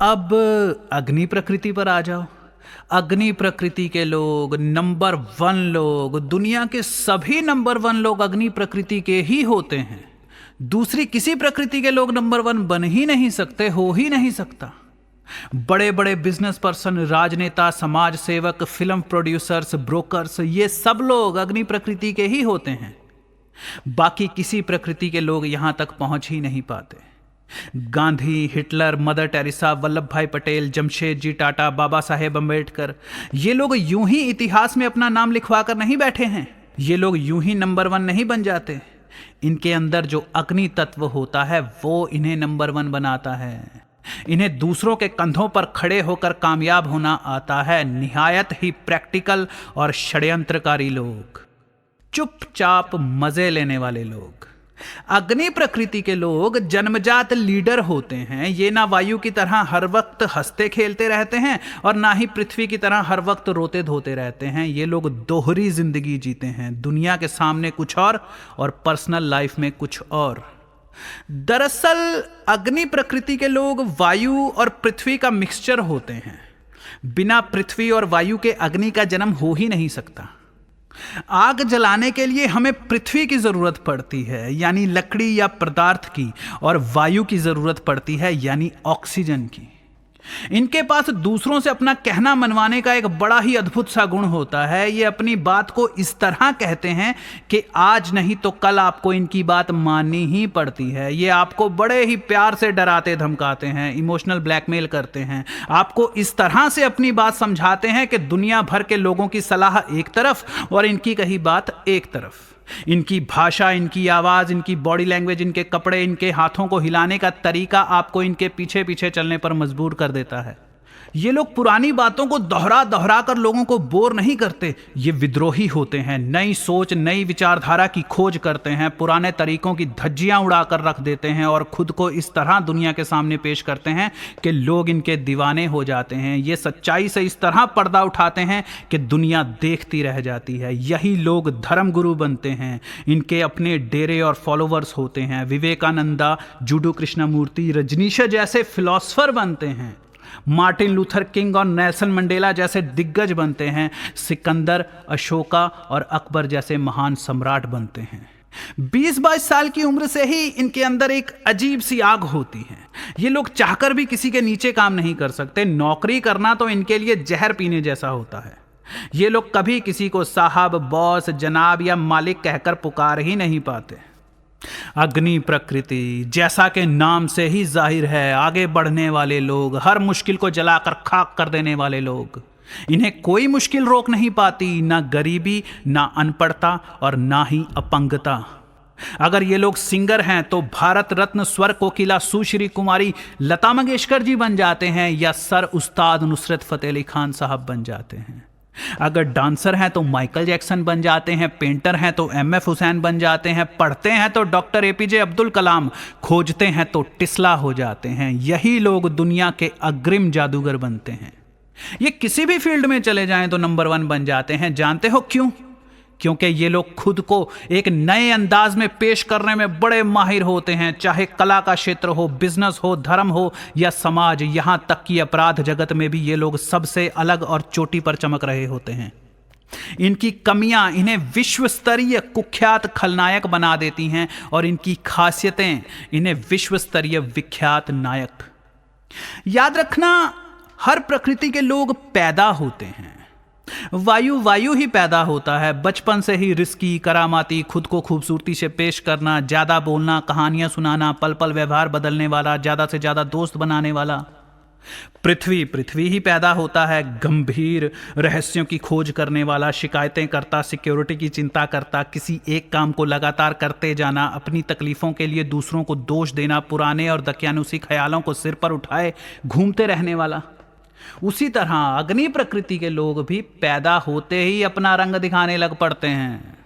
अब अग्नि प्रकृति पर आ जाओ। अग्नि प्रकृति के लोग नंबर वन लोग, दुनिया के सभी नंबर वन लोग अग्नि प्रकृति के ही होते हैं। दूसरी किसी प्रकृति के लोग नंबर वन बन ही नहीं सकते, हो ही नहीं सकता। बड़े बड़े बिजनेस पर्सन, राजनेता, समाज सेवक, फिल्म प्रोड्यूसर्स, ब्रोकर्स, ये सब लोग अग्नि प्रकृति के ही होते हैं। बाकी किसी प्रकृति के लोग यहां तक पहुंच ही नहीं पाते। Gandhi, Hitler, mother Teresa, Vallabh भाई पटेल, जमशेद जी टाटा, बाबा साहेब अम्बेडकर, ये लोग यूं ही इतिहास में अपना नाम लिखवा कर नहीं बैठे हैं। ये लोग यूं ही नंबर वन नहीं बन जाते। इनके अंदर जो अग्नि तत्व होता है वो इन्हें नंबर वन बनाता है। इन्हें दूसरों के कंधों पर खड़े होकर कामयाब होना आता है। निहायत ही प्रैक्टिकल और षड्यंत्रकारी लोग, चुपचाप मजे लेने वाले लोग। अग्नि प्रकृति के लोग जन्मजात लीडर होते हैं। ये ना वायु की तरह हर वक्त हंसते खेलते रहते हैं और ना ही पृथ्वी की तरह हर वक्त रोते धोते रहते हैं। ये लोग दोहरी जिंदगी जीते हैं, दुनिया के सामने कुछ और पर्सनल लाइफ में कुछ और। दरअसल अग्नि प्रकृति के लोग वायु और पृथ्वी का मिक्सचर होते हैं। बिना पृथ्वी और वायु के अग्नि का जन्म हो ही नहीं सकता। आग जलाने के लिए हमें पृथ्वी की जरूरत पड़ती है, यानी लकड़ी या पदार्थ की, और वायु की जरूरत पड़ती है, यानी ऑक्सीजन की। इनके पास दूसरों से अपना कहना मनवाने का एक बड़ा ही अद्भुत सा गुण होता है। ये अपनी बात को इस तरह कहते हैं कि आज नहीं तो कल आपको इनकी बात माननी ही पड़ती है। ये आपको बड़े ही प्यार से डराते धमकाते हैं, इमोशनल ब्लैकमेल करते हैं, आपको इस तरह से अपनी बात समझाते हैं कि दुनिया भर के लोगों की सलाह एक तरफ और इनकी कही बात एक तरफ। इनकी भाषा, इनकी आवाज, इनकी बॉडी लैंग्वेज, इनके कपड़े, इनके हाथों को हिलाने का तरीका आपको इनके पीछे पीछे चलने पर मजबूर कर देता है। ये लोग पुरानी बातों को दोहरा दोहरा कर लोगों को बोर नहीं करते। ये विद्रोही होते हैं, नई सोच, नई विचारधारा की खोज करते हैं, पुराने तरीकों की धज्जियां उड़ाकर रख देते हैं और खुद को इस तरह दुनिया के सामने पेश करते हैं कि लोग इनके दीवाने हो जाते हैं। ये सच्चाई से इस तरह पर्दा उठाते हैं कि दुनिया देखती रह जाती है। यही लोग धर्मगुरु बनते हैं। इनके अपने डेरे और फॉलोवर्स होते हैं। विवेकानंदा, जूडू कृष्णमूर्ति, रजनीश जैसे फिलॉसफर बनते हैं। मार्टिन लूथर किंग और नेल्सन मंडेला जैसे दिग्गज बनते हैं। सिकंदर, अशोका और अकबर जैसे महान सम्राट बनते हैं। 20-22 साल की उम्र से ही इनके अंदर एक अजीब सी आग होती है। ये लोग चाहकर भी किसी के नीचे काम नहीं कर सकते। नौकरी करना तो इनके लिए जहर पीने जैसा होता है। ये लोग कभी किसी को साहब, बॉस, जनाब या मालिक कहकर पुकार ही नहीं पाते। अग्नि प्रकृति, जैसा कि नाम से ही जाहिर है, आगे बढ़ने वाले लोग, हर मुश्किल को जलाकर खाक कर देने वाले लोग। इन्हें कोई मुश्किल रोक नहीं पाती, ना गरीबी, ना अनपढ़ता और ना ही अपंगता। अगर ये लोग सिंगर हैं तो भारत रत्न स्वर कोकिला सुश्री कुमारी लता मंगेशकर जी बन जाते हैं या सर उस्ताद नुसरत फतेह अली खान साहब बन जाते हैं। अगर डांसर हैं तो माइकल जैक्सन बन जाते हैं, पेंटर हैं तो एमएफ हुसैन बन जाते हैं, पढ़ते हैं तो डॉक्टर एपीजे अब्दुल कलाम, खोजते हैं तो टिस्ला हो जाते हैं। यही लोग दुनिया के अग्रिम जादूगर बनते हैं। ये किसी भी फील्ड में चले जाएं तो नंबर वन बन जाते हैं। जानते हो क्यों? क्योंकि ये लोग खुद को एक नए अंदाज में पेश करने में बड़े माहिर होते हैं। चाहे कला का क्षेत्र हो, बिजनेस हो, धर्म हो या समाज, यहां तक कि अपराध जगत में भी ये लोग सबसे अलग और चोटी पर चमक रहे होते हैं। इनकी कमियां इन्हें विश्व स्तरीय कुख्यात खलनायक बना देती हैं और इनकी खासियतें इन्हें विश्व स्तरीय विख्यात नायक। याद रखना, हर प्रकृति के लोग पैदा होते हैं। वायु ही पैदा होता है। बचपन से ही रिस्की, करामाती, खुद को खूबसूरती से पेश करना, ज्यादा बोलना, कहानियां सुनाना, पल पल व्यवहार बदलने वाला, ज्यादा से ज्यादा दोस्त बनाने वाला। पृथ्वी ही पैदा होता है। गंभीर, रहस्यों की खोज करने वाला, शिकायतें करता, सिक्योरिटी की चिंता करता, किसी एक काम को लगातार करते जाना, अपनी तकलीफों के लिए दूसरों को दोष देना, पुराने और दकियानुसी ख्यालों को सिर पर उठाए घूमते रहने वाला। उसी तरह अग्नि प्रकृति के लोग भी पैदा होते ही अपना रंग दिखाने लग पड़ते हैं।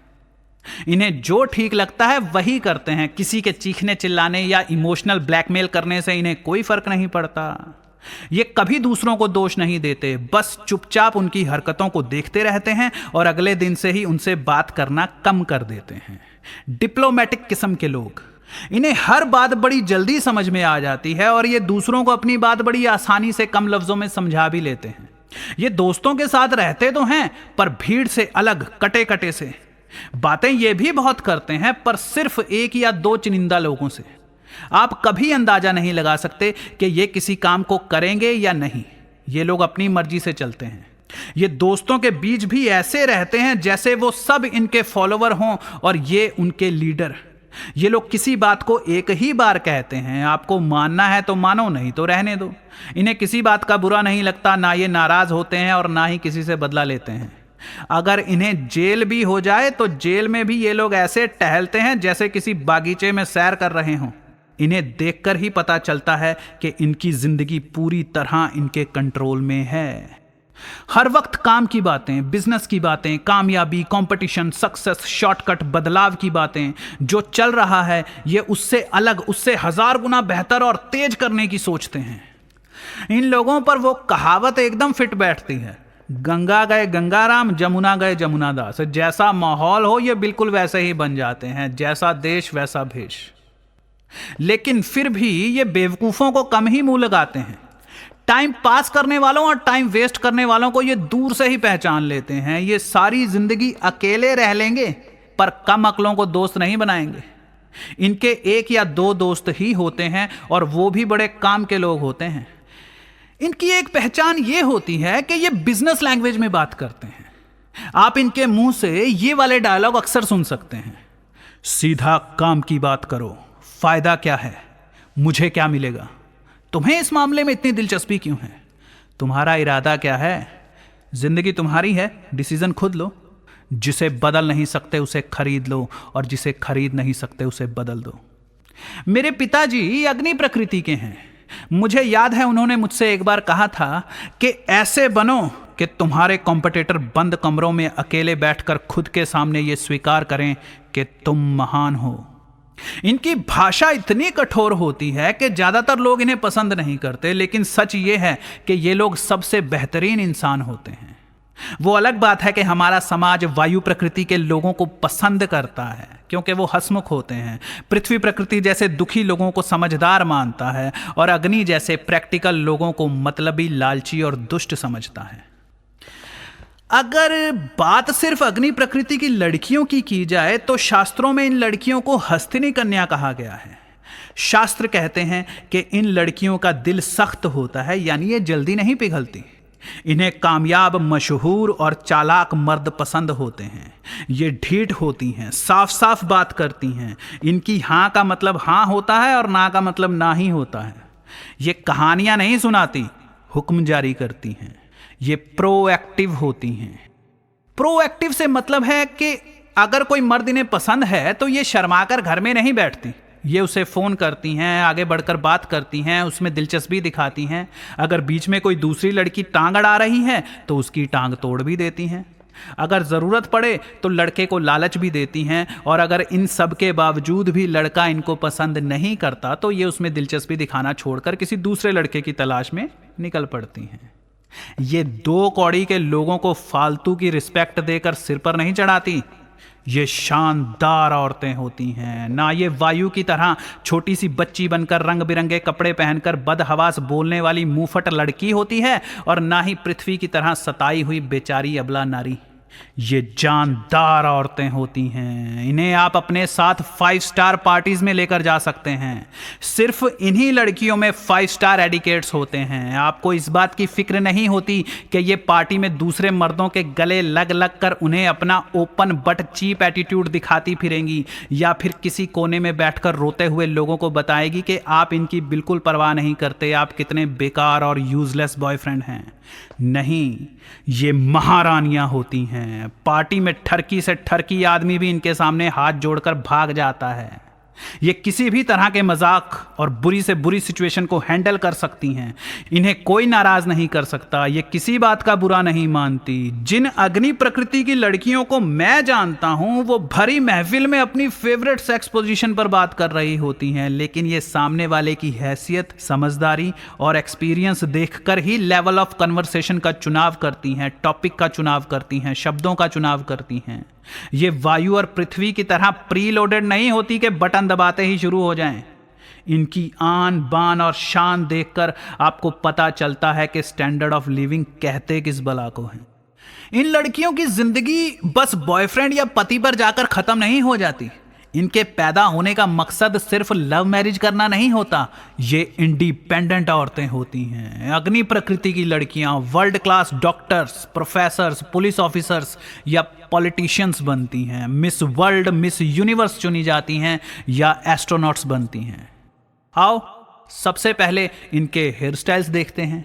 इन्हें जो ठीक लगता है वही करते हैं। किसी के चीखने चिल्लाने या इमोशनल ब्लैकमेल करने से इन्हें कोई फर्क नहीं पड़ता। ये कभी दूसरों को दोष नहीं देते, बस चुपचाप उनकी हरकतों को देखते रहते हैं और अगले दिन से ही उनसे बात करना कम कर देते हैं। डिप्लोमेटिक किस्म के लोग, इन्हें हर बात बड़ी जल्दी समझ में आ जाती है और ये दूसरों को अपनी बात बड़ी आसानी से कम लफ्जों में समझा भी लेते हैं। ये दोस्तों के साथ रहते तो हैं, पर भीड़ से अलग, कटे कटे से। बातें ये भी बहुत करते हैं, पर सिर्फ एक या दो चुनिंदा लोगों से। आप कभी अंदाजा नहीं लगा सकते कि ये किसी काम को करेंगे या नहीं। ये लोग अपनी मर्जी से चलते हैं। ये दोस्तों के बीच भी ऐसे रहते हैं जैसे वो सब इनके फॉलोवर हों और ये उनके लीडर। ये लोग किसी बात को एक ही बार कहते हैं, आपको मानना है तो मानो, नहीं तो रहने दो। इन्हें किसी बात का बुरा नहीं लगता, ना ये नाराज होते हैं और ना ही किसी से बदला लेते हैं। अगर इन्हें जेल भी हो जाए तो जेल में भी ये लोग ऐसे टहलते हैं जैसे किसी बागीचे में सैर कर रहे हों। इन्हें देखकर ही पता चलता है कि इनकी जिंदगी पूरी तरह इनके कंट्रोल में है। हर वक्त काम की बातें, बिजनेस की बातें, कामयाबी, कंपटीशन, सक्सेस, शॉर्टकट, बदलाव की बातें। जो चल रहा है ये उससे अलग, उससे 1000 गुना बेहतर और तेज करने की सोचते हैं। इन लोगों पर वो कहावत एकदम फिट बैठती है, गंगा गए गंगाराम, जमुना गए जमुनादास। जैसा माहौल हो ये बिल्कुल वैसे ही बन जाते हैं, जैसा देश वैसा भेष। लेकिन फिर भी ये बेवकूफों को कम ही मुंह लगाते हैं। टाइम पास करने वालों और टाइम वेस्ट करने वालों को ये दूर से ही पहचान लेते हैं। ये सारी जिंदगी अकेले रह लेंगे, पर कम अक्लों को दोस्त नहीं बनाएंगे। इनके एक या दो दोस्त ही होते हैं और वो भी बड़े काम के लोग होते हैं। इनकी एक पहचान ये होती है कि ये बिजनेस लैंग्वेज में बात करते हैं। आप इनके मुंह से ये वाले डायलॉग अक्सर सुन सकते हैं, सीधा काम की बात करो, फायदा क्या है, मुझे क्या मिलेगा, तुम्हें इस मामले में इतनी दिलचस्पी क्यों है, तुम्हारा इरादा क्या है, जिंदगी तुम्हारी है, डिसीजन खुद लो, जिसे बदल नहीं सकते उसे खरीद लो और जिसे खरीद नहीं सकते उसे बदल दो। मेरे पिताजी अग्नि प्रकृति के हैं। मुझे याद है उन्होंने मुझसे एक बार कहा था कि ऐसे बनो कि तुम्हारे कॉम्पिटिटर बंद कमरों में अकेले बैठकर खुद के सामने ये स्वीकार करें कि तुम महान हो। इनकी भाषा इतनी कठोर होती है कि ज्यादातर लोग इन्हें पसंद नहीं करते, लेकिन सच ये है कि ये लोग सबसे बेहतरीन इंसान होते हैं। वो अलग बात है कि हमारा समाज वायु प्रकृति के लोगों को पसंद करता है क्योंकि वो हंसमुख होते हैं, पृथ्वी प्रकृति जैसे दुखी लोगों को समझदार मानता है और अग्नि जैसे प्रैक्टिकल लोगों को मतलबी, लालची और दुष्ट समझता है। अगर बात सिर्फ अग्नि प्रकृति की लड़कियों की जाए तो शास्त्रों में इन लड़कियों को हस्तिनी कन्या कहा गया है। शास्त्र कहते हैं कि इन लड़कियों का दिल सख्त होता है, यानी ये जल्दी नहीं पिघलती। इन्हें कामयाब, मशहूर और चालाक मर्द पसंद होते हैं। ये ढीठ होती हैं, साफ साफ बात करती हैं। इनकी हाँ का मतलब हाँ होता है और ना का मतलब ना ही होता है। ये कहानियां नहीं सुनाती, हुक्म जारी करती हैं। ये प्रोएक्टिव होती हैं। प्रोएक्टिव से मतलब है कि अगर कोई मर्द इन्हें पसंद है तो ये शर्माकर घर में नहीं बैठती। ये उसे फ़ोन करती हैं, आगे बढ़कर बात करती हैं, उसमें दिलचस्पी दिखाती हैं। अगर बीच में कोई दूसरी लड़की टांग अड़ा रही है तो उसकी टांग तोड़ भी देती हैं। अगर ज़रूरत पड़े तो लड़के को लालच भी देती हैं, और अगर इन सब के बावजूद भी लड़का इनको पसंद नहीं करता तो ये उसमें दिलचस्पी दिखाना छोड़कर किसी दूसरे लड़के की तलाश में निकल पड़ती हैं। ये दो कौड़ी के लोगों को फालतू की रिस्पेक्ट देकर सिर पर नहीं चढ़ाती। ये शानदार औरतें होती हैं। ना ये वायु की तरह छोटी सी बच्ची बनकर रंग बिरंगे कपड़े पहनकर बदहवास बोलने वाली मुंहफट लड़की होती है, और ना ही पृथ्वी की तरह सताई हुई बेचारी अबला नारी। ये जानदार औरतें होती हैं। इन्हें आप अपने साथ 5 स्टार पार्टीज में लेकर जा सकते हैं। सिर्फ इन्हीं लड़कियों में 5 स्टार एडिकेट्स होते हैं। आपको इस बात की फिक्र नहीं होती कि ये पार्टी में दूसरे मर्दों के गले लग लग कर उन्हें अपना ओपन बट चीप एटीट्यूड दिखाती फिरेंगी, या फिर किसी कोने में बैठकर रोते हुए लोगों को बताएगी कि आप इनकी बिल्कुल परवाह नहीं करते, आप कितने बेकार और यूजलेस बॉयफ्रेंड हैं। नहीं, ये महारानियां होती हैं। पार्टी में ठरकी से ठरकी आदमी भी इनके सामने हाथ जोड़कर भाग जाता है। ये किसी भी तरह के मजाक और बुरी से बुरी सिचुएशन को हैंडल कर सकती हैं। इन्हें कोई नाराज नहीं कर सकता। ये किसी बात का बुरा नहीं मानती। जिन अग्नि प्रकृति की लड़कियों को मैं जानता हूं वो भरी महफिल में अपनी फेवरेट सेक्स पोजीशन पर बात कर रही होती हैं, लेकिन ये सामने वाले की हैसियत, समझदारी और एक्सपीरियंस देखकर ही लेवल ऑफ कन्वर्सेशन का चुनाव करती हैं, टॉपिक का चुनाव करती हैं, शब्दों का चुनाव करती हैं। ये वायु और पृथ्वी की तरह प्री लोडेड नहीं होती कि बटन दबाते ही शुरू हो जाएं। इनकी आन बान और शान देखकर आपको पता चलता है कि स्टैंडर्ड ऑफ लिविंग कहते किस बला को है। इन लड़कियों की जिंदगी बस बॉयफ्रेंड या पति पर जाकर खत्म नहीं हो जाती। इनके पैदा होने का मकसद सिर्फ लव मैरिज करना नहीं होता, ये इंडिपेंडेंट औरतें होती हैं। अग्नि प्रकृति की लड़कियां world class doctors, professors, police officers या पॉलिटिशियंस बनती हैं, मिस वर्ल्ड, मिस यूनिवर्स चुनी जाती हैं या एस्ट्रोनॉट्स बनती हैं। आओ सबसे पहले इनके हेयर स्टाइल्स देखते हैं।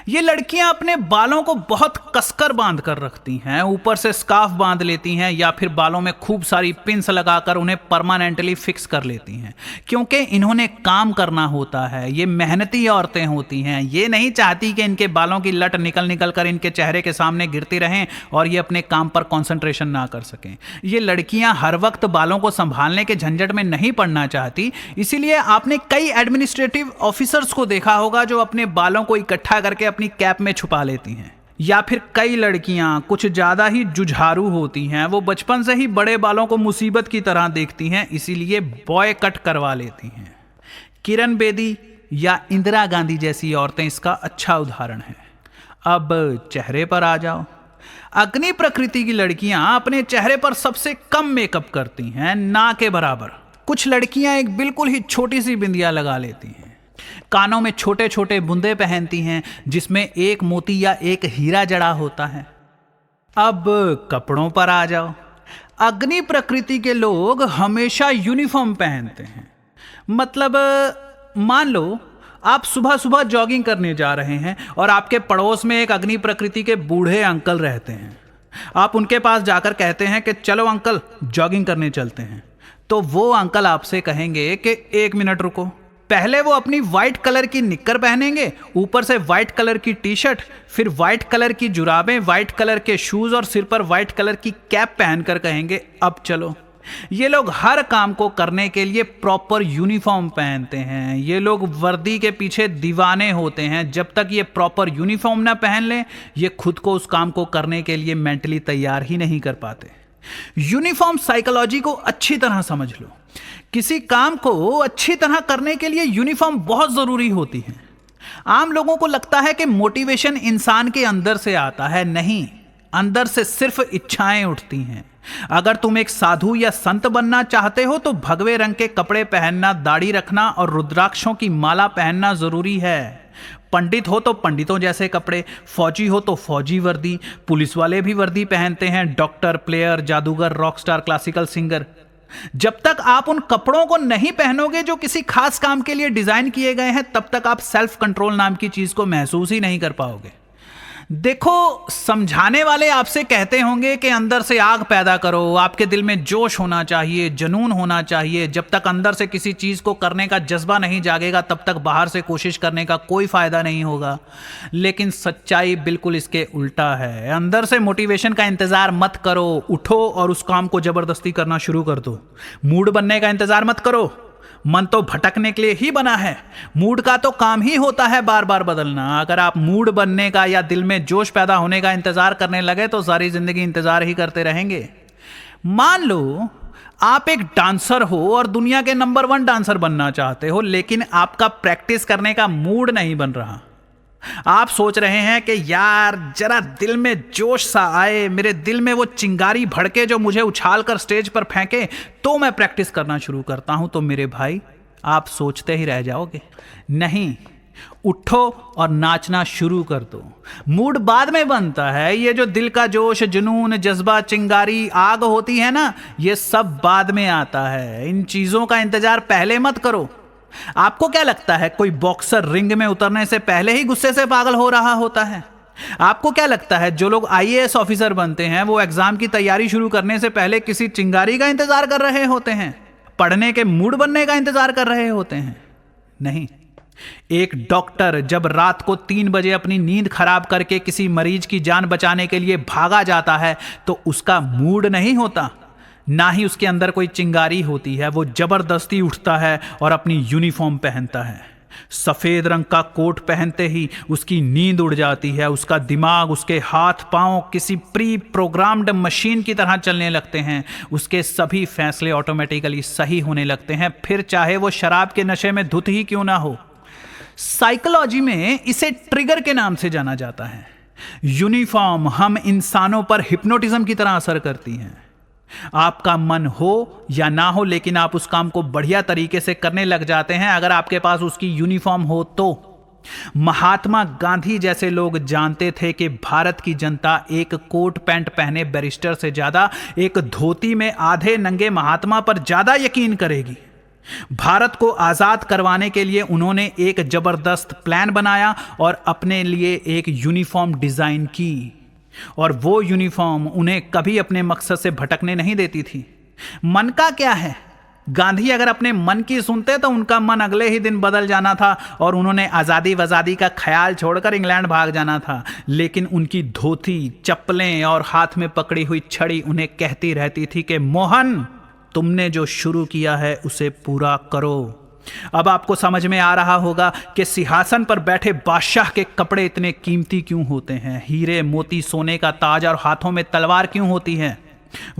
ये लड़कियां अपने बालों को बहुत कसकर बांध कर रखती हैं, ऊपर से स्कार्फ बांध लेती हैं या फिर बालों में खूब सारी पिन्स लगाकर उन्हें परमानेंटली फिक्स कर लेती हैं, क्योंकि इन्होंने काम करना होता है। ये मेहनती औरतें होती हैं। ये नहीं चाहती कि इनके बालों की लट निकल निकल कर इनके चेहरे के सामने गिरती रहें और ये अपने काम पर कॉन्सेंट्रेशन ना कर सकें। ये लड़कियां हर वक्त बालों को संभालने के झंझट में नहीं पड़ना चाहती, इसीलिए आपने कई एडमिनिस्ट्रेटिव ऑफिसर्स को देखा होगा जो अपने बालों को इकट्ठा करके अपनी कैप में छुपा लेती हैं। या फिर कई लड़कियां कुछ ज्यादा ही जुझारू होती हैं, वो बचपन से ही बड़े बालों को मुसीबत की तरह देखती हैं, इसीलिए बॉय कट करवा लेती हैं। किरण बेदी या इंदिरा गांधी जैसी औरतें इसका अच्छा उदाहरण है। अब चेहरे पर आ जाओ। अग्नि प्रकृति की लड़कियां अपने चेहरे पर सबसे कम मेकअप करती हैं, ना के बराबर। कुछ लड़कियां एक बिल्कुल ही छोटी सी बिंदिया लगा लेती हैं, कानों में छोटे छोटे बूंदे पहनती हैं जिसमें एक मोती या एक हीरा जड़ा होता है। अब कपड़ों पर आ जाओ। अग्नि प्रकृति के लोग हमेशा यूनिफॉर्म पहनते हैं। मतलब मान लो आप सुबह सुबह जॉगिंग करने जा रहे हैं और आपके पड़ोस में एक अग्नि प्रकृति के बूढ़े अंकल रहते हैं। आप उनके पास जाकर कहते हैं कि चलो अंकल जॉगिंग करने चलते हैं, तो वो अंकल आपसे कहेंगे कि एक मिनट रुको। पहले वो अपनी व्हाइट कलर की निक्कर पहनेंगे, ऊपर से व्हाइट कलर की टी शर्ट, फिर व्हाइट कलर की जुराबें, व्हाइट कलर के शूज और सिर पर व्हाइट कलर की कैप पहनकर कहेंगे अब चलो। ये लोग हर काम को करने के लिए प्रॉपर यूनिफॉर्म पहनते हैं। ये लोग वर्दी के पीछे दीवाने होते हैं। जब तक ये प्रॉपर यूनिफॉर्म ना पहन लें, ये खुद को उस काम को करने के लिए मेंटली तैयार ही नहीं कर पाते। यूनिफॉर्म साइकोलॉजी को अच्छी तरह समझ लो। किसी काम को अच्छी तरह करने के लिए यूनिफॉर्म बहुत जरूरी होती है। आम लोगों को लगता है कि मोटिवेशन इंसान के अंदर से आता है। नहीं, अंदर से सिर्फ इच्छाएं उठती हैं। अगर तुम एक साधु या संत बनना चाहते हो तो भगवे रंग के कपड़े पहनना, दाढ़ी रखना और रुद्राक्षों की माला पहनना जरूरी है। पंडित हो तो पंडितों जैसे कपड़े, फौजी हो तो फौजी वर्दी, पुलिस वाले भी वर्दी पहनते हैं, डॉक्टर, प्लेयर, जादूगर, रॉकस्टार, क्लासिकल सिंगर। जब तक आप उन कपड़ों को नहीं पहनोगे जो किसी खास काम के लिए डिजाइन किए गए हैं, तब तक आप सेल्फ कंट्रोल नाम की चीज को महसूस ही नहीं कर पाओगे। देखो, समझाने वाले आपसे कहते होंगे कि अंदर से आग पैदा करो, आपके दिल में जोश होना चाहिए, जुनून होना चाहिए। जब तक अंदर से किसी चीज को करने का जज्बा नहीं जागेगा, तब तक बाहर से कोशिश करने का कोई फायदा नहीं होगा। लेकिन सच्चाई बिल्कुल इसके उल्टा है। अंदर से मोटिवेशन का इंतजार मत करो, उठो और उस काम को जबरदस्ती करना शुरू कर दो। मूड बनने का इंतजार मत करो, मन तो भटकने के लिए ही बना है। मूड का तो काम ही होता है बार बार बदलना। अगर आप मूड बनने का या दिल में जोश पैदा होने का इंतजार करने लगे तो सारी जिंदगी इंतजार ही करते रहेंगे। मान लो आप एक डांसर हो और दुनिया के नंबर 1 डांसर बनना चाहते हो, लेकिन आपका प्रैक्टिस करने का मूड नहीं बन रहा। आप सोच रहे हैं कि यार जरा दिल में जोश सा आए, मेरे दिल में वो चिंगारी भड़के जो मुझे उछाल कर स्टेज पर फेंके, तो मैं प्रैक्टिस करना शुरू करता हूं। तो मेरे भाई, आप सोचते ही रह जाओगे। नहीं, उठो और नाचना शुरू कर दो। मूड बाद में बनता है। ये जो दिल का जोश, जुनून, जज्बा, चिंगारी, आग होती है ना, ये सब बाद में आता है। इन चीजों का इंतजार पहले मत करो। आपको क्या लगता है कोई बॉक्सर रिंग में उतरने से पहले ही गुस्से से पागल हो रहा होता है? आपको क्या लगता है जो लोग आईएएस ऑफिसर बनते हैं वो एग्जाम की तैयारी शुरू करने से पहले किसी चिंगारी का इंतजार कर रहे होते हैं, पढ़ने के मूड बनने का इंतजार कर रहे होते हैं? नहीं। एक डॉक्टर जब रात को 3 बजे अपनी नींद खराब करके किसी मरीज की जान बचाने के लिए भागा जाता है तो उसका मूड नहीं होता, ना ही उसके अंदर कोई चिंगारी होती है। वो जबरदस्ती उठता है और अपनी यूनिफॉर्म पहनता है। सफेद रंग का कोट पहनते ही उसकी नींद उड़ जाती है, उसका दिमाग, उसके हाथ पांव किसी प्री प्रोग्राम्ड मशीन की तरह चलने लगते हैं, उसके सभी फैसले ऑटोमेटिकली सही होने लगते हैं, फिर चाहे वो शराब के नशे में धुत ही क्यों ना हो। साइकोलॉजी में इसे ट्रिगर के नाम से जाना जाता है। यूनिफॉर्म हम इंसानों पर हिप्नोटिज्म की तरह असर करती हैं। आपका मन हो या ना हो, लेकिन आप उस काम को बढ़िया तरीके से करने लग जाते हैं अगर आपके पास उसकी यूनिफॉर्म हो तो। महात्मा गांधी जैसे लोग जानते थे कि भारत की जनता एक कोट पैंट पहने बैरिस्टर से ज्यादा एक धोती में आधे नंगे महात्मा पर ज्यादा यकीन करेगी। भारत को आजाद करवाने के लिए उन्होंने एक जबरदस्त प्लान बनाया और अपने लिए एक यूनिफॉर्म डिजाइन की, और वो यूनिफॉर्म उन्हें कभी अपने मकसद से भटकने नहीं देती थी। मन का क्या है, गांधी अगर अपने मन की सुनते तो उनका मन अगले ही दिन बदल जाना था और उन्होंने आज़ादी वज़ादी का ख्याल छोड़कर इंग्लैंड भाग जाना था। लेकिन उनकी धोती, चप्पलें और हाथ में पकड़ी हुई छड़ी उन्हें कहती रहती थी कि मोहन, तुमने जो शुरू किया है उसे पूरा करो। अब आपको समझ में आ रहा होगा कि सिंहासन पर बैठे बादशाह के कपड़े इतने कीमती क्यों होते हैं, हीरे मोती सोने का ताज और हाथों में तलवार क्यों होती है।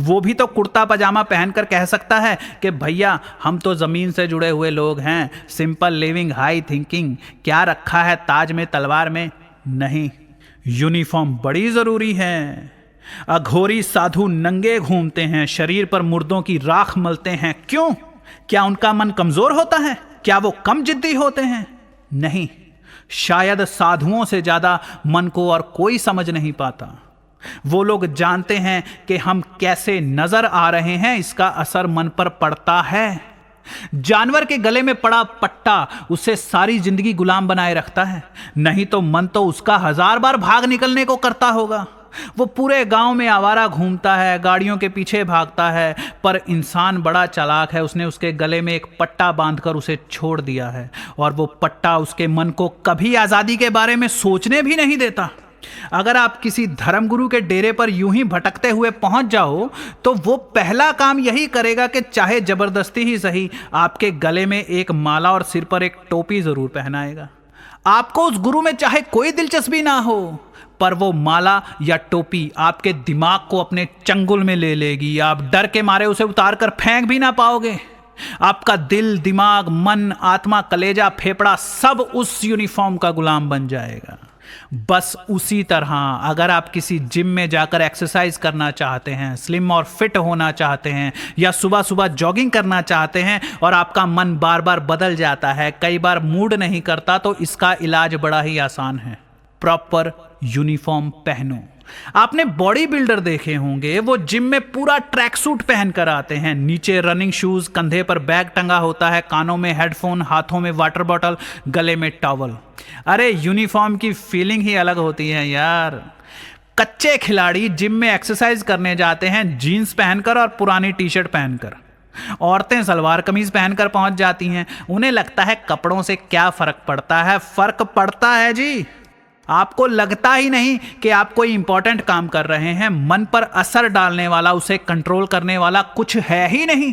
वो भी तो कुर्ता पजामा पहनकर कह सकता है कि भैया हम तो जमीन से जुड़े हुए लोग हैं, सिंपल लिविंग हाई थिंकिंग, क्या रखा है ताज में तलवार में। नहीं, यूनिफॉर्म बड़ी जरूरी है। अघोरी साधु नंगे घूमते हैं, शरीर पर मुर्दों की राख मलते हैं, क्यों? क्या उनका मन कमजोर होता है? क्या वो कम जिद्दी होते हैं? नहीं, शायद साधुओं से ज्यादा मन को और कोई समझ नहीं पाता। वो लोग जानते हैं कि हम कैसे नजर आ रहे हैं, इसका असर मन पर पड़ता है। जानवर के गले में पड़ा पट्टा उसे सारी जिंदगी गुलाम बनाए रखता है, नहीं तो मन तो उसका 1000 बार भाग निकलने को करता होगा। वो पूरे गांव में आवारा घूमता है, गाड़ियों के पीछे भागता है, पर इंसान बड़ा चालाक है, उसने उसके गले में एक पट्टा बांधकर उसे छोड़ दिया है, और वो पट्टा उसके मन को कभी आज़ादी के बारे में सोचने भी नहीं देता। अगर आप किसी धर्मगुरु के डेरे पर यूं ही भटकते हुए पहुंच जाओ तो वो पहला काम यही करेगा कि चाहे जबरदस्ती ही सही आपके गले में एक माला और सिर पर एक टोपी जरूर पहनाएगा। आपको उस गुरु में चाहे कोई दिलचस्पी ना हो, पर वो माला या टोपी आपके दिमाग को अपने चंगुल में ले लेगी। आप डर के मारे उसे उतार कर फेंक भी ना पाओगे। आपका दिल, दिमाग, मन, आत्मा, कलेजा, फेफड़ा सब उस यूनिफॉर्म का गुलाम बन जाएगा। बस उसी तरह अगर आप किसी जिम में जाकर एक्सरसाइज करना चाहते हैं, स्लिम और फिट होना चाहते हैं, या सुबह सुबह जॉगिंग करना चाहते हैं और आपका मन बार बार बदल जाता है, कई बार मूड नहीं करता, तो इसका इलाज बड़ा ही आसान है। प्रॉपर यूनिफॉर्म पहनो। आपने बॉडी बिल्डर देखे होंगे, वो जिम में पूरा ट्रैक सूट पहनकर आते हैं, नीचे रनिंग शूज, कंधे पर बैग टंगा होता है, कानों में हेडफोन, हाथों में वाटर बॉटल, गले में टॉवल। अरे यूनिफॉर्म की फीलिंग ही अलग होती है यार। कच्चे खिलाड़ी जिम में एक्सरसाइज करने जाते हैं जीन्स पहनकर और पुरानी टी शर्ट पहनकर। औरतें सलवार कमीज पहनकर पहुंच जाती हैं। उन्हें लगता है कपड़ों से क्या फर्क पड़ता है। फर्क पड़ता है जी। आपको लगता ही नहीं कि आप कोई इंपॉर्टेंट काम कर रहे हैं। मन पर असर डालने वाला, उसे कंट्रोल करने वाला कुछ है ही नहीं।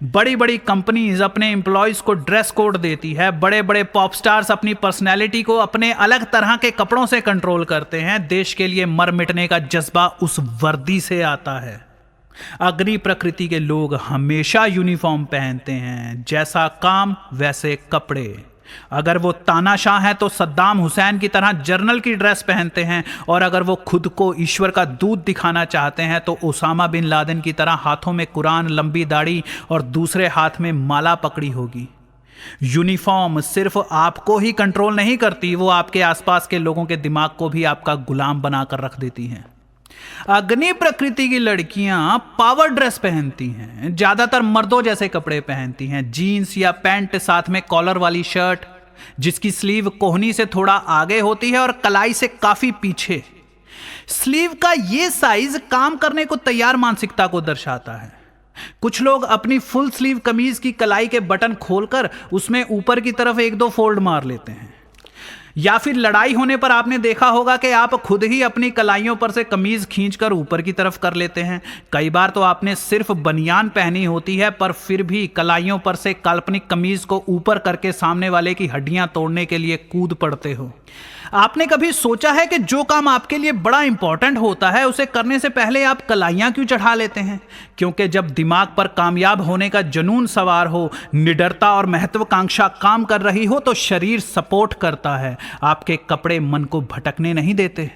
बड़ी बड़ी कंपनीज अपने एम्प्लॉयज को ड्रेस कोड देती है। बड़े बड़े पॉप स्टार्स अपनी पर्सनैलिटी को अपने अलग तरह के कपड़ों से कंट्रोल करते हैं। देश के लिए मर मिटने का जज्बा उस वर्दी से आता है। अग्नि प्रकृति के लोग हमेशा यूनिफॉर्म पहनते हैं। जैसा काम वैसे कपड़े। अगर वो तानाशाह है तो सद्दाम हुसैन की तरह जर्नल की ड्रेस पहनते हैं, और अगर वो खुद को ईश्वर का दूत दिखाना चाहते हैं तो ओसामा बिन लादेन की तरह हाथों में कुरान, लंबी दाढ़ी और दूसरे हाथ में माला पकड़ी होगी। यूनिफॉर्म सिर्फ आपको ही कंट्रोल नहीं करती, वो आपके आसपास के लोगों के दिमाग को भी आपका गुलाम बनाकर रख देती हैं। अग्नि प्रकृति की लड़कियां पावर ड्रेस पहनती हैं, ज्यादातर मर्दों जैसे कपड़े पहनती हैं, जीन्स या पैंट, साथ में कॉलर वाली शर्ट जिसकी स्लीव कोहनी से थोड़ा आगे होती है और कलाई से काफी पीछे। स्लीव का ये साइज काम करने को तैयार मानसिकता को दर्शाता है। कुछ लोग अपनी फुल स्लीव कमीज की कलाई के बटन खोलकर उसमें ऊपर की तरफ 1-2 फोल्ड मार लेते हैं। या फिर लड़ाई होने पर आपने देखा होगा कि आप खुद ही अपनी कलाइयों पर से कमीज खींचकर ऊपर की तरफ कर लेते हैं। कई बार तो आपने सिर्फ बनियान पहनी होती है पर फिर भी कलाइयों पर से काल्पनिक कमीज को ऊपर करके सामने वाले की हड्डियां तोड़ने के लिए कूद पड़ते हो। आपने कभी सोचा है कि जो काम आपके लिए बड़ा इंपॉर्टेंट होता है उसे करने से पहले आप कलाइयां क्यों चढ़ा लेते हैं? क्योंकि जब दिमाग पर कामयाब होने का जुनून सवार हो, निडरता और महत्वाकांक्षा काम कर रही हो तो शरीर सपोर्ट करता है, आपके कपड़े मन को भटकने नहीं देते।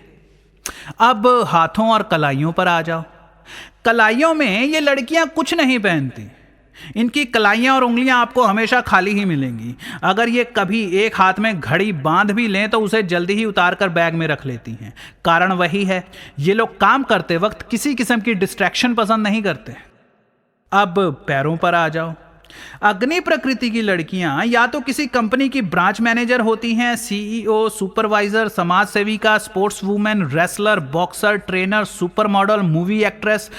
अब हाथों और कलाइयों पर आ जाओ। कलाइयों में ये लड़कियां कुछ नहीं पहनती। इनकी कलाइयां और उंगलियां आपको हमेशा खाली ही मिलेंगी। अगर ये कभी एक हाथ में घड़ी बांध भी लें तो उसे जल्दी ही उतार कर बैग में रख लेती हैं। कारण वही है, ये लोग काम करते वक्त किसी किस्म की डिस्ट्रैक्शन पसंद नहीं करते। अब पैरों पर आ जाओ। अग्नि प्रकृति की लड़कियां या तो किसी कंपनी की ब्रांच मैनेजर होती हैं, सीईओ, सुपरवाइजर, समाज सेविका, sports women, wrestler, boxer, trainer, super model, movie actress,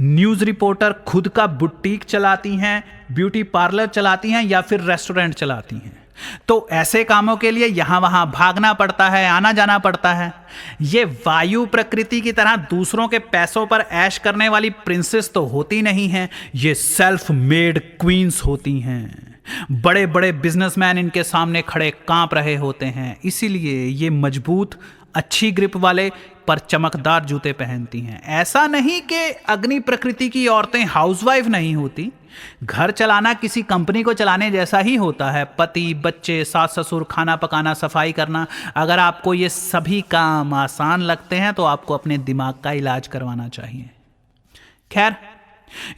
news reporter, खुद का बुटीक चलाती हैं, ब्यूटी पार्लर चलाती हैं या फिर रेस्टोरेंट चलाती हैं। तो ऐसे कामों के लिए यहां वहां भागना पड़ता है, आना जाना पड़ता है। ये वायु प्रकृति की तरह दूसरों के पैसों पर ऐश करने वाली प्रिंसेस तो होती नहीं हैं, ये सेल्फ मेड क्वींस होती हैं। बड़े बड़े बिजनेसमैन इनके सामने खड़े कांप रहे होते हैं, इसीलिए ये मजबूत, अच्छी ग्रिप वाले पर चमकदार जूते पहनती हैं। ऐसा नहीं कि अग्नि प्रकृति की औरतें हाउसवाइफ नहीं होती। घर चलाना किसी कंपनी को चलाने जैसा ही होता है। पति, बच्चे, सास ससुर, खाना पकाना, सफाई करना। अगर आपको ये सभी काम आसान लगते हैं तो आपको अपने दिमाग का इलाज करवाना चाहिए। खैर,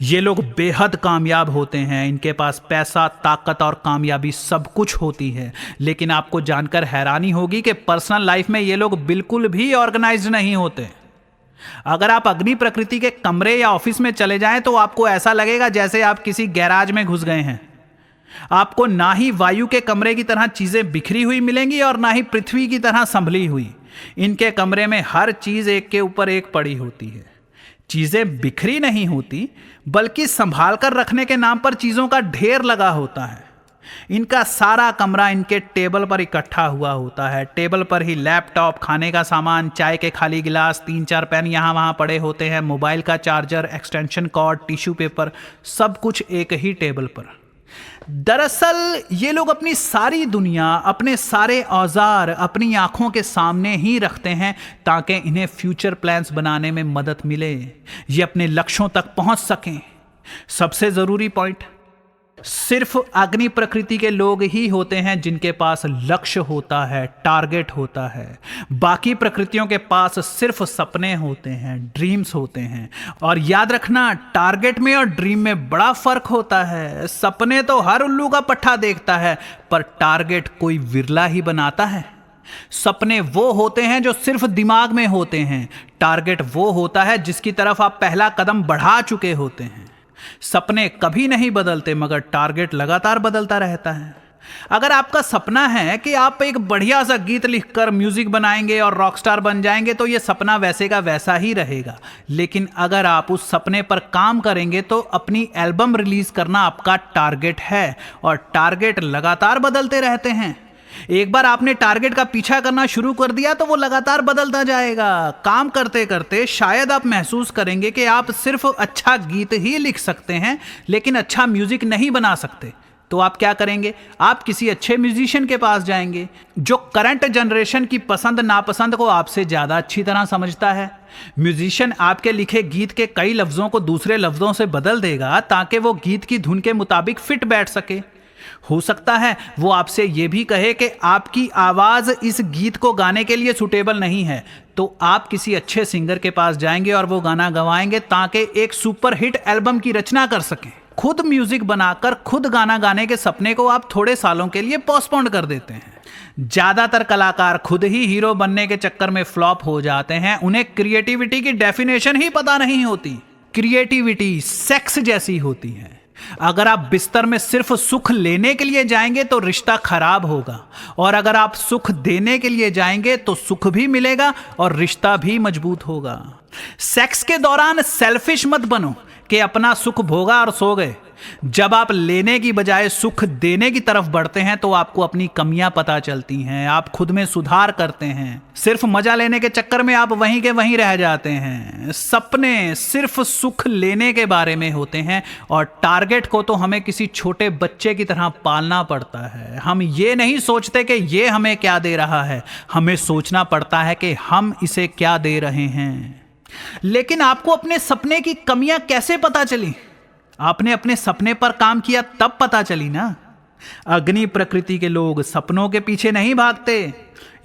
ये लोग बेहद कामयाब होते हैं। इनके पास पैसा, ताकत और कामयाबी सब कुछ होती है। लेकिन आपको जानकर हैरानी होगी कि पर्सनल लाइफ में ये लोग बिल्कुल भी ऑर्गेनाइज्ड नहीं होते। अगर आप अग्नि प्रकृति के कमरे या ऑफिस में चले जाएं तो आपको ऐसा लगेगा जैसे आप किसी गैराज में घुस गए हैं। आपको ना ही वायु के कमरे की तरह चीजें बिखरी हुई मिलेंगी और ना ही पृथ्वी की तरह संभली हुई। इनके कमरे में हर चीज एक के ऊपर एक पड़ी होती है। चीजें बिखरी नहीं होती बल्कि संभाल कर रखने के नाम पर चीजों का ढेर लगा होता है। इनका सारा कमरा इनके टेबल पर इकट्ठा हुआ होता है। टेबल पर ही लैपटॉप, खाने का सामान, चाय के खाली गिलास, 3-4 पेन यहाँ वहाँ पड़े होते हैं, मोबाइल का charger, extension cord, tissue paper, सब कुछ एक ही टेबल पर। दरअसल ये लोग अपनी सारी दुनिया, अपने सारे औजार अपनी आंखों के सामने ही रखते हैं ताकि इन्हें फ्यूचर प्लान्स बनाने में मदद मिले, ये अपने लक्ष्यों तक पहुंच सकें। सबसे जरूरी पॉइंट, सिर्फ अग्नि प्रकृति के लोग ही होते हैं जिनके पास लक्ष्य होता है, टारगेट होता है। बाकी प्रकृतियों के पास सिर्फ सपने होते हैं, ड्रीम्स होते हैं। और याद रखना, टारगेट में और ड्रीम में बड़ा फर्क होता है। सपने तो हर उल्लू का पट्ठा देखता है, पर टारगेट कोई विरला ही बनाता है। सपने वो होते हैं जो सिर्फ दिमाग में होते हैं। टारगेट वो होता है जिसकी तरफ आप पहला कदम बढ़ा चुके होते हैं। सपने कभी नहीं बदलते मगर टारगेट लगातार बदलता रहता है। अगर आपका सपना है कि आप एक बढ़िया सा गीत लिखकर म्यूजिक बनाएंगे और रॉकस्टार बन जाएंगे तो यह सपना वैसे का वैसा ही रहेगा। लेकिन अगर आप उस सपने पर काम करेंगे तो अपनी एल्बम रिलीज करना आपका टारगेट है, और टारगेट लगातार बदलते रहते हैं। एक बार आपने टारगेट का पीछा करना शुरू कर दिया तो वो लगातार बदलता जाएगा। काम करते करते शायद आप महसूस करेंगे कि आप सिर्फ अच्छा गीत ही लिख सकते हैं लेकिन अच्छा म्यूजिक नहीं बना सकते। तो आप क्या करेंगे? आप किसी अच्छे म्यूजिशियन के पास जाएंगे जो करंट जनरेशन की पसंद नापसंद को आपसे ज्यादा अच्छी तरह समझता है। म्यूजिशियन आपके लिखे गीत के कई लफ्जों को दूसरे लफ्जों से बदल देगा ताकि वो गीत की धुन के मुताबिक फिट बैठ सके। हो सकता है वो आपसे यह भी कहे कि आपकी आवाज इस गीत को गाने के लिए सुटेबल नहीं है, तो आप किसी अच्छे सिंगर के पास जाएंगे और वो गाना गवाएंगे ताकि एक सुपर हिट एल्बम की रचना कर सकें। खुद म्यूजिक बनाकर खुद गाना गाने के सपने को आप थोड़े सालों के लिए पोस्टपोन कर देते हैं। ज्यादातर कलाकार खुद ही हीरो बनने के चक्कर में फ्लॉप हो जाते हैं। उन्हें क्रिएटिविटी की डेफिनेशन ही पता नहीं होती। क्रिएटिविटी सेक्स जैसी होती है। अगर आप बिस्तर में सिर्फ सुख लेने के लिए जाएंगे तो रिश्ता खराब होगा, और अगर आप सुख देने के लिए जाएंगे तो सुख भी मिलेगा और रिश्ता भी मजबूत होगा। सेक्स के दौरान सेल्फिश मत बनो कि अपना सुख भोगा और सो गए। जब आप लेने की बजाय सुख देने की तरफ बढ़ते हैं तो आपको अपनी कमियां पता चलती हैं, आप खुद में सुधार करते हैं। सिर्फ मजा लेने के चक्कर में आप वहीं के वहीं रह जाते हैं। सपने सिर्फ सुख लेने के बारे में होते हैं और टारगेट को तो हमें किसी छोटे बच्चे की तरह पालना पड़ता है। हम ये नहीं सोचते कि ये हमें क्या दे रहा है, हमें सोचना पड़ता है कि हम इसे क्या दे रहे हैं। लेकिन आपको अपने सपने की कमियां कैसे पता चली? आपने अपने सपने पर काम किया तब पता चली ना। अग्नि प्रकृति के लोग सपनों के पीछे नहीं भागते,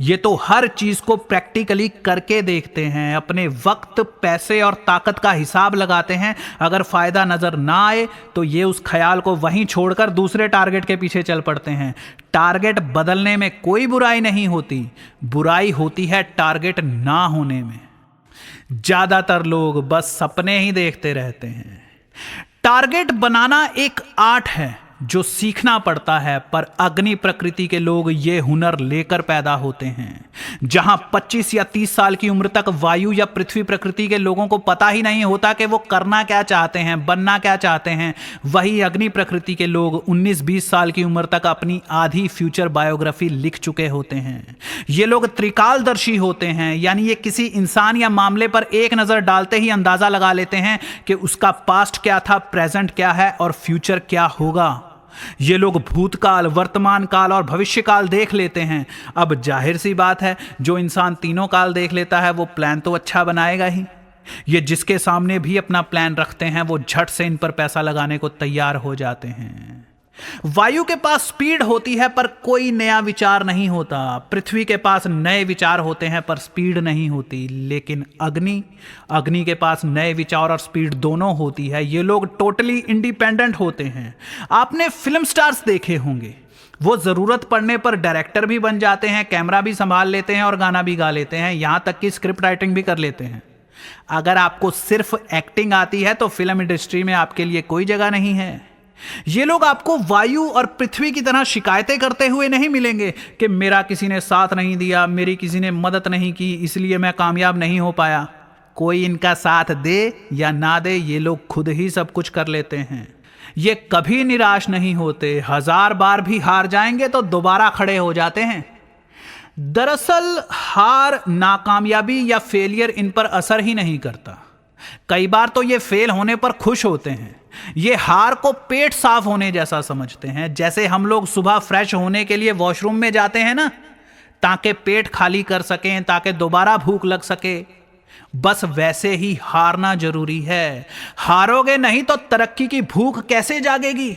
ये तो हर चीज को प्रैक्टिकली करके देखते हैं। अपने वक्त, पैसे और ताकत का हिसाब लगाते हैं। अगर फायदा नजर ना आए तो ये उस ख्याल को वहीं छोड़कर दूसरे टारगेट के पीछे चल पड़ते हैं। टारगेट बदलने में कोई बुराई नहीं होती, बुराई होती है टारगेट ना होने में। ज्यादातर लोग बस सपने ही देखते रहते हैं। टारगेट बनाना एक आर्ट है जो सीखना पड़ता है, पर अग्नि प्रकृति के लोग ये हुनर लेकर पैदा होते हैं। जहां 25 या 30 साल की उम्र तक वायु या पृथ्वी प्रकृति के लोगों को पता ही नहीं होता कि वो करना क्या चाहते हैं, बनना क्या चाहते हैं, वही अग्नि प्रकृति के लोग 19-20 साल की उम्र तक अपनी आधी फ्यूचर बायोग्राफी लिख चुके होते हैं। ये लोग त्रिकालदर्शी होते हैं, यानी ये किसी इंसान या मामले पर एक नजर डालते ही अंदाजा लगा लेते हैं कि उसका पास्ट क्या था, प्रेजेंट क्या है और फ्यूचर क्या होगा। ये लोग भूतकाल, वर्तमान काल और भविष्य काल देख लेते हैं। अब जाहिर सी बात है, जो इंसान तीनों काल देख लेता है वो प्लान तो अच्छा बनाएगा ही। ये जिसके सामने भी अपना प्लान रखते हैं वो झट से इन पर पैसा लगाने को तैयार हो जाते हैं। वायु के पास स्पीड होती है पर कोई नया विचार नहीं होता। पृथ्वी के पास नए विचार होते हैं पर स्पीड नहीं होती। लेकिन अग्नि के पास नए विचार और स्पीड दोनों होती है। ये लोग टोटली इंडिपेंडेंट होते हैं। आपने फिल्म स्टार्स देखे होंगे, वो जरूरत पड़ने पर डायरेक्टर भी बन जाते हैं, कैमरा भी संभाल लेते हैं और गाना भी गा लेते हैं, यहां तक कि स्क्रिप्ट राइटिंग भी कर लेते हैं। अगर आपको सिर्फ एक्टिंग आती है तो फिल्म इंडस्ट्री में आपके लिए कोई जगह नहीं है। ये लोग आपको वायु और पृथ्वी की तरह शिकायतें करते हुए नहीं मिलेंगे कि मेरा किसी ने साथ नहीं दिया, मेरी किसी ने मदद नहीं की, इसलिए मैं कामयाब नहीं हो पाया। कोई इनका साथ दे या ना दे, ये लोग खुद ही सब कुछ कर लेते हैं। ये कभी निराश नहीं होते, 1000 बार भी हार जाएंगे तो दोबारा खड़े हो जाते हैं। दरअसल हार, नाकामयाबी या फेलियर इन पर असर ही नहीं करता। कई बार तो ये फेल होने पर खुश होते हैं। ये हार को पेट साफ होने जैसा समझते हैं। जैसे हम लोग सुबह फ्रेश होने के लिए वॉशरूम में जाते हैं ना, ताकि पेट खाली कर सकें, ताकि दोबारा भूख लग सके, बस वैसे ही हारना जरूरी है। हारोगे नहीं तो तरक्की की भूख कैसे जागेगी?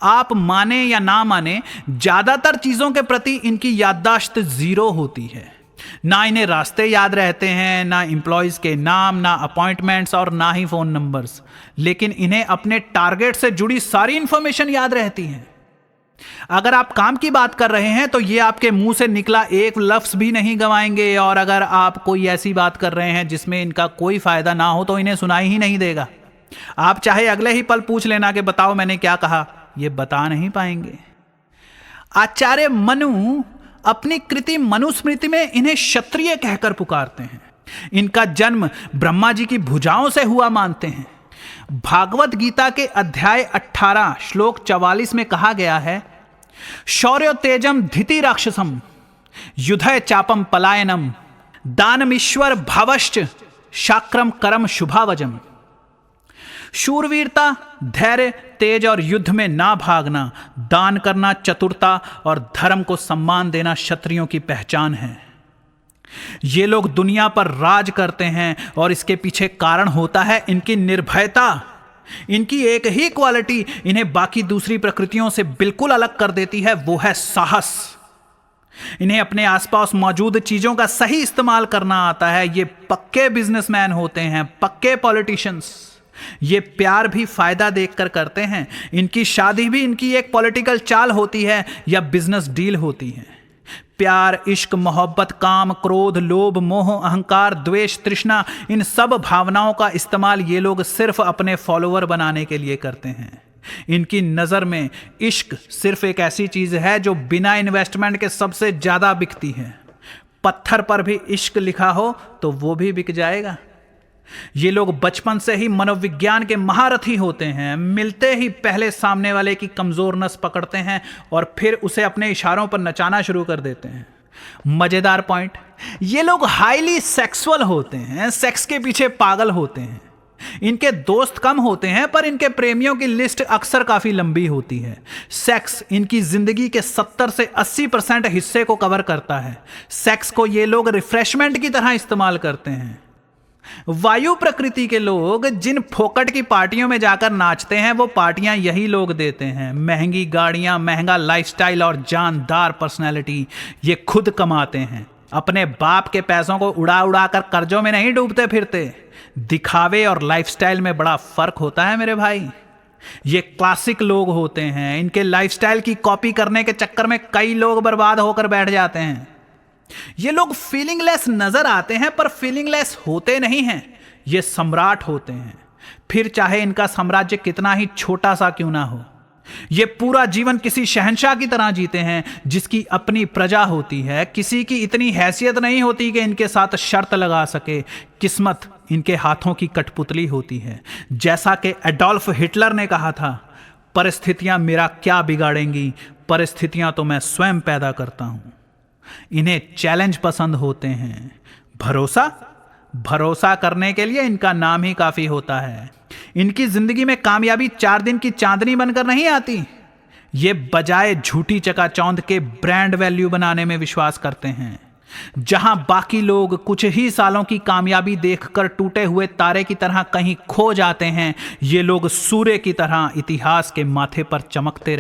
आप माने या ना माने, ज्यादातर चीजों के प्रति इनकी याददाश्त जीरो होती है। ना इन्हें रास्ते याद रहते हैं, ना एम्प्लॉयज के नाम, ना अपॉइंटमेंट्स और ना ही फोन नंबर्स। लेकिन इन्हें अपने टारगेट से जुड़ी सारी इंफॉर्मेशन याद रहती है। अगर आप काम की बात कर रहे हैं तो ये आपके मुंह से निकला एक लफ्ज भी नहीं गंवाएंगे, और अगर आप कोई ऐसी बात कर रहे हैं जिसमें इनका कोई फायदा ना हो तो इन्हें सुनाई ही नहीं देगा। आप चाहे अगले ही पल पूछ लेना कि बताओ मैंने क्या कहा, ये बता नहीं पाएंगे। आचार्य मनु अपनी कृति मनुस्मृति में इन्हें क्षत्रिय कहकर पुकारते हैं। इनका जन्म ब्रह्मा जी की भुजाओं से हुआ मानते हैं। भागवत गीता के अध्याय 18 श्लोक 44 में कहा गया है, शौर्य तेजम धिति राक्षसम युधय चापम पलायनम दानमीश्वर भवश्च शाक्रम करम शुभावजम। शूरवीरता, धैर्य, तेज और युद्ध में ना भागना, दान करना, चतुरता और धर्म को सम्मान देना क्षत्रियों की पहचान है। ये लोग दुनिया पर राज करते हैं और इसके पीछे कारण होता है इनकी निर्भयता। इनकी एक ही क्वालिटी इन्हें बाकी दूसरी प्रकृतियों से बिल्कुल अलग कर देती है, वो है साहस। इन्हें अपने आसपास मौजूद चीजों का सही इस्तेमाल करना आता है। ये पक्के बिजनेसमैन होते हैं, पक्के पॉलिटिशियंस। ये प्यार भी फायदा देखकर करते हैं। इनकी शादी भी इनकी एक पॉलिटिकल चाल होती है या बिजनेस डील होती है। प्यार, इश्क, मोहब्बत, काम, क्रोध, लोभ, मोह, अहंकार, द्वेष, तृष्णा, इन सब भावनाओं का इस्तेमाल ये लोग सिर्फ अपने फॉलोअर बनाने के लिए करते हैं। इनकी नज़र में इश्क सिर्फ एक ऐसी चीज है जो बिना इन्वेस्टमेंट के सबसे ज्यादा बिकती है। पत्थर पर भी इश्क लिखा हो तो वो भी बिक जाएगा। ये लोग बचपन से ही मनोविज्ञान के महारथी होते हैं। मिलते ही पहले सामने वाले की कमजोर नस पकड़ते हैं और फिर उसे अपने इशारों पर नचाना शुरू कर देते हैं। मजेदार पॉइंट, ये लोग हाईली सेक्सुअल होते हैं, सेक्स के पीछे पागल होते हैं। इनके दोस्त कम होते हैं पर इनके प्रेमियों की लिस्ट अक्सर काफी लंबी होती है। सेक्स इनकी जिंदगी के 70 से 80% हिस्से को कवर करता है। सेक्स को ये लोग रिफ्रेशमेंट की तरह इस्तेमाल करते हैं। वायु प्रकृति के लोग जिन फोकट की पार्टियों में जाकर नाचते हैं वो पार्टियां यही लोग देते हैं। महंगी गाड़ियां, महंगा लाइफस्टाइल और जानदार पर्सनैलिटी ये खुद कमाते हैं। अपने बाप के पैसों को उड़ा उड़ा कर कर्जों में नहीं डूबते फिरते। दिखावे और लाइफस्टाइल में बड़ा फर्क होता है मेरे भाई। ये क्लासिक लोग होते हैं। इनके लाइफस्टाइल की कॉपी करने के चक्कर में कई लोग बर्बाद होकर बैठ जाते हैं। ये लोग फीलिंगलेस नजर आते हैं पर फीलिंगलेस होते नहीं हैं। ये सम्राट होते हैं, फिर चाहे इनका साम्राज्य कितना ही छोटा सा क्यों ना हो। ये पूरा जीवन किसी शहंशाह की तरह जीते हैं जिसकी अपनी प्रजा होती है। किसी की इतनी हैसियत नहीं होती कि इनके साथ शर्त लगा सके। किस्मत इनके हाथों की कठपुतली होती है। जैसा कि एडोल्फ हिटलर ने कहा था, परिस्थितियां मेरा क्या बिगाड़ेंगी, परिस्थितियां तो मैं स्वयं पैदा करता हूं। इन्हें चैलेंज पसंद होते हैं। भरोसा करने के लिए इनका नाम ही काफी होता है। इनकी जिंदगी में कामयाबी 4 दिन की चांदनी बनकर नहीं आती। ये बजाय झूठी चकाचौंध के ब्रांड वैल्यू बनाने में विश्वास करते हैं। जहां बाकी लोग कुछ ही सालों की कामयाबी देखकर टूटे हुए तारे की तरह कहीं खो जाते हैं, ये लोग सूर्य की तरह इतिहास के माथे पर चमकते